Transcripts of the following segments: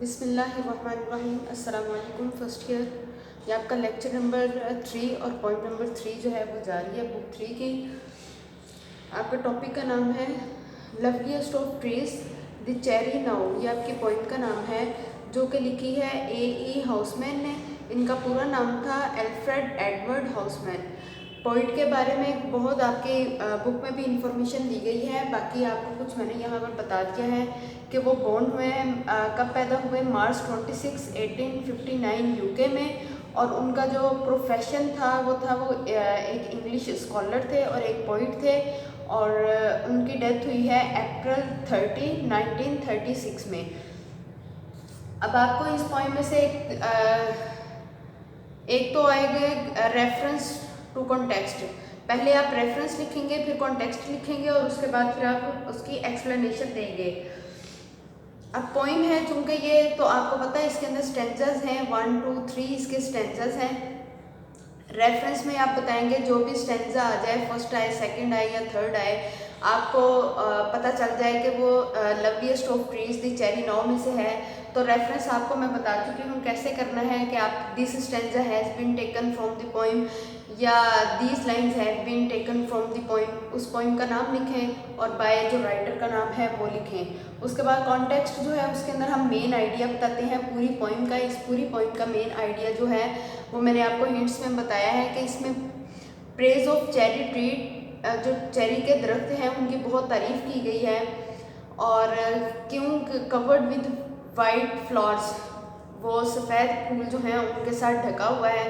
बिस्मिल्लाहिर्रहमानिर्रहीम। अस्सलाम वालेकुम फर्स्ट ईयर। ये आपका लेक्चर नंबर 3 और पॉइंट नंबर 3 जो है वो जारी है बुक 3 की। आपका टॉपिक का नाम है loveliest of trees the cherry now. ये आपके पॉइंट का नाम है जो कि लिखी है A.E. हाउसमैन ने। इनका पूरा नाम था एल्फ्रेड एडवर्ड हाउसमैन। पॉइंट के बारे में बहुत आपके बुक में भी इंफॉर्मेशन दी गई है, बाकी आपको कुछ मैंने यहाँ पर बता दिया है कि वो बोर्न हुए हैं, कब पैदा हुए, मार्च 26, 1859 यूके में। और उनका जो प्रोफेशन था वो एक इंग्लिश स्कॉलर थे और एक पोइट थे। और उनकी डेथ हुई है अप्रैल 30, 1936 में। अब आपको इस पॉइंट में से एक तो आएगा रेफरेंस टू कॉन्टेक्स्ट। पहले आप रेफरेंस लिखेंगे, फिर कॉन्टेक्स्ट लिखेंगे और उसके बाद फिर आप उसकी एक्सप्लेनेशन देंगे। अब पोइम है चूँकि ये तो आपको पता है इसके अंदर स्टेंजर्स हैं 1, 2, 3 इसके स्टेंजर्स हैं। रेफरेंस में आप बताएंगे जो भी स्टेंजा आ जाए, फर्स्ट आए, सेकंड आए या थर्ड आए, आपको पता चल जाए कि वो loveliest of trees the cherry now में से है। तो रेफरेंस आपको मैं बता चुकी हूँ कैसे करना है कि आप this stanza has been taken from the poem या these lines have been taken from the poem, उस पोइम का नाम लिखें और बाय जो राइटर का नाम है वो लिखें। उसके बाद कॉन्टेक्स्ट जो है उसके अंदर हम मेन आइडिया बताते हैं पूरी पोइम का। इस पूरी पोइम का मेन आइडिया जो है वो मैंने आपको हिंट्स में बताया है कि इसमें प्रेज ऑफ चेरी ट्री, जो चेरी के दरख्त हैं उनकी बहुत तारीफ की गई है। और क्यों कवर्ड विद वाइट फ्लावर्स, वो सफ़ेद फूल जो हैं उनके साथ ढका हुआ है,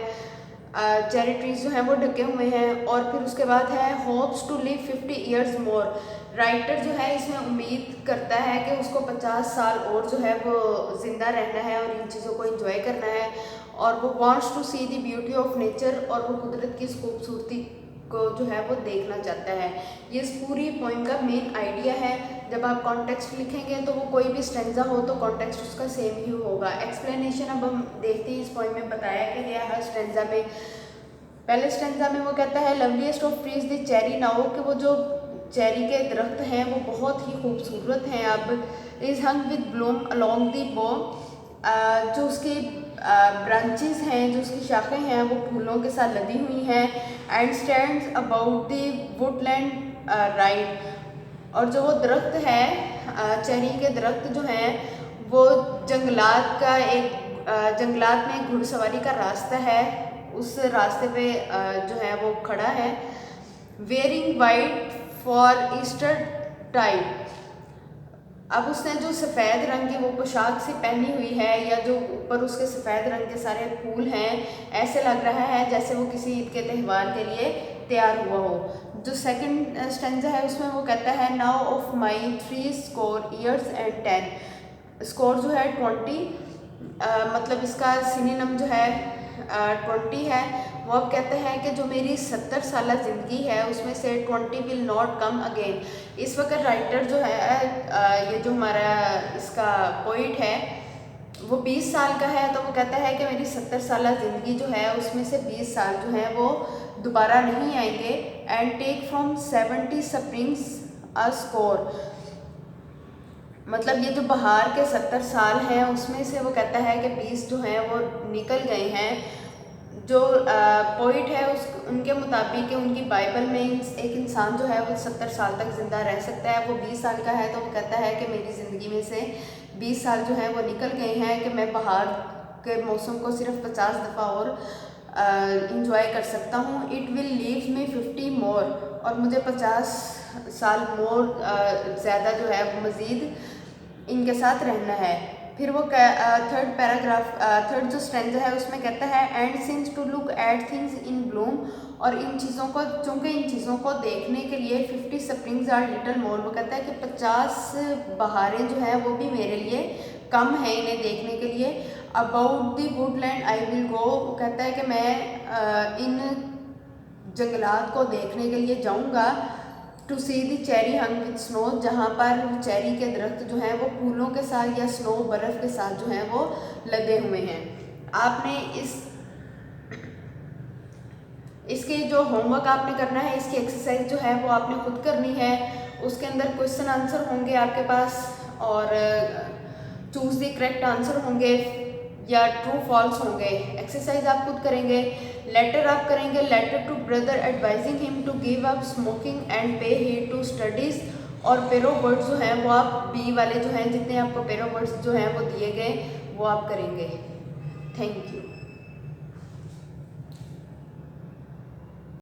चेरी ट्रीज जो हैं वो ढके हुए हैं। और फिर उसके बाद है hopes to live 50 years more. Writer जो है इसमें उम्मीद करता है कि उसको 50 साल और जो है वो ज़िंदा रहना है और इन चीज़ों को एंजॉय करना है। और वो wants to see the beauty of nature, और वो कुदरत की इस खूबसूरती को जो है वो देखना चाहता है। ये इस पूरी पोइम का मेन आइडिया है। जब आप कॉन्टेक्स्ट लिखेंगे तो वो कोई भी स्टेंजा हो तो कॉन्टेक्स्ट उसका सेम ही होगा। एक्सप्लेनेशन अब हम देखते हैं। इस पोइम में बताया गया हर स्टेंजा में, पहले स्टेंजा में वो कहता है loveliest of trees the cherry now, कि वो जो चेरी के दरख्त हैं वो बहुत ही खूबसूरत हैं। अब is hung with Bloom along the बो, जो उसकी ब्रांचेस हैं, जो उसकी शाखें हैं वो फूलों के साथ लदी हुई हैं। And stands about the Woodland ride, और जो वो दरख्त है चेरी के दरख्त जो हैं वो जंगलात का जंगलात में घुड़सवारी का रास्ता है, उस रास्ते पे जो है वो खड़ा है। Wearing white for Eastertide, अब उसने जो सफ़ेद रंग की वो पोशाक सी पहनी हुई है, या जो ऊपर उसके सफ़ेद रंग के सारे फूल हैं, ऐसे लग रहा है जैसे वो किसी ईद के त्यौहार के लिए तैयार हुआ हो। जो सेकंड स्टेंजा है उसमें वो कहता है now of my 3 score years and 10। Score जो है 20, मतलब इसका सिनोनिम जो है 20 है। वो अब कहते हैं कि जो मेरी 70 साल ज़िंदगी है उसमें से 20 विल नॉट कम अगेन। इस वक्त राइटर जो है ये जो हमारा इसका पोइट है वो 20 साल का है, तो वो कहता है कि मेरी 70 साल ज़िंदगी जो है उसमें से 20 साल जो है वो दोबारा नहीं आएंगे। And take from 70 springs a score, मतलब ये जो बहार के 70 साल हैं उसमें से वो कहता है कि 20 जो हैं वो निकल गए हैं। जो पोइट है उनके मुताबिक उनकी बाइबल में एक इंसान जो है वो 70 साल तक ज़िंदा रह सकता है। वो 20 साल का है तो वो कहता है कि मेरी ज़िंदगी में से 20 साल जो है वो निकल गए हैं कि मैं बाहर के मौसम को सिर्फ 50 दफ़ा और इंजॉय कर सकता हूँ। इट विल लीव मी 50 मोर, और मुझे 50 साल मोर ज़्यादा जो है मज़ीद इनके साथ रहना है। फिर वो थर्ड पैराग्राफ, थर्ड जो स्टेंजा है उसमें कहता है and since to look at things in Bloom, और इन चीज़ों को चूँकि इन चीज़ों को देखने के लिए 50 स्प्रिंग्स आर लिटल मोर, वो कहता है कि 50 बहारें जो हैं वो भी मेरे लिए कम है इन्हें देखने के लिए। About the Woodland I will go, वो कहता है कि मैं इन जंगलात को देखने के लिए जाऊँगा। To see the cherry hung with snow, जहाँ पर चेरी के दरख्त जो हैं वो फूलों के साथ या स्नो बर्फ़ के साथ जो हैं वो लदे हुए हैं। आपने इसके जो होमवर्क आपने करना है, इसकी एक्सरसाइज जो है वो आपने खुद करनी है। उसके अंदर क्वेश्चन आंसर होंगे आपके पास, और चूज द करेक्ट आंसर होंगे या ट्रू फॉल्स होंगे। एक्सरसाइज आप खुद करेंगे। लेटर आप करेंगे, letter to brother advising him to give up smoking and pay heed to studies. और पेरो वर्ड्स जो हैं वो आप बी वाले जो हैं, जितने आपको पेरो वर्ड्स जो हैं वो दिए गए वो आप करेंगे। Thank you.